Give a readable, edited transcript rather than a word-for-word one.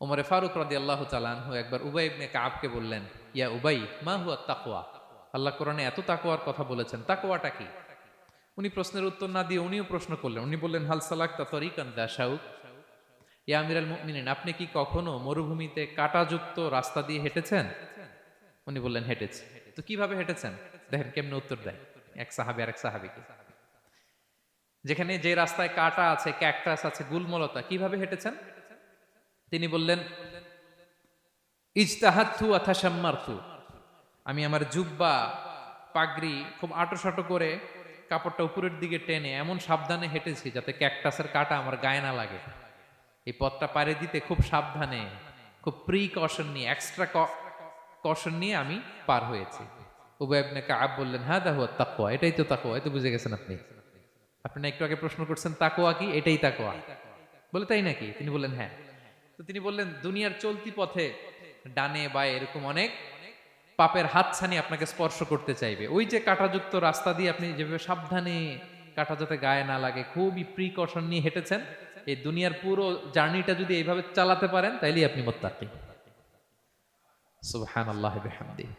ওমরে ফারুক রাদিয়াল্লাহু তাআলা আনহু একবার উবাই ইবনে কাবকে বললেন, ইয়া উবাই, মা হুয়া তাকওয়া? আল্লাহ কোরআনে এত তাকওয়ার কথা বলেছেন, তাকওয়াটা কি? উনি প্রশ্নের উত্তর না দিয়ে উনিও প্রশ্ন করলেন। উনি বললেন, হাল সালাকতা তরিকান দা শাউক? ইয়া আমিরাল মুমিনিন, আপনি কি কখনো মরুভূমিতে কাঁটাযুক্ত রাস্তা দিয়ে হেঁটেছেন? উনি বললেন, হেঁটেছি। তো কিভাবে হেঁটেছেন? দেখেন কেমনে উত্তর দেয় এক সাহাবী আরেক সাহাবীকে। যেখানে যে রাস্তায় কাঁটা আছে, ক্যাকটাস আছে, গুলমলতা, কিভাবে হেঁটেছেন? তিনি বললেন, ইজতাহাদতু ওয়া তাশাম্মারতু, আমি আমার জুব্বা পাগড়ি খুব আঁটোসাঁটো করে কাপড়টা উপরের দিকে টেনে এমন সাবধানে হেঁটেছি যাতে ক্যাকটাসের কাঁটা আমার গায়ে না লাগে। এই পথটা পাড়ি দিতে খুব সাবধানে, খুব প্রিকশন নিয়ে, এক্সট্রা কশন নিয়ে আমি পার হয়েছি। উবাই ইবনে কাব বললেন, হাদা হুয়া তাকওয়া, এটাই তো তাকওয়া। এই তো বুঝে গেছেন আপনি। আপনি না একটু আগে প্রশ্ন করছেন তাকওয়া কি? এটাই তাকওয়া। বলে, তাই নাকি? তিনি বললেন, হ্যাঁ। তো তিনি বললেন, দুনিয়ার চলতি পথে ডানে বায়ে এরকম অনেক পাপের হাতছানি আপনাকে স্পর্শ করতে চাইবে। ওই যে কাঁটাযুক্ত রাস্তা দিয়ে আপনি যেভাবে সাবধানে, কাঁটা যাতে গায়ে না লাগে, খুবই প্রিকশন নিয়ে হেঁটেছেন, এই দুনিয়ার পুরো জার্নিটা যদি এইভাবে চালাতে পারেন তাইলেই আপনি মুত্তাকি। সুবহানাল্লাহি বিহামদিহি।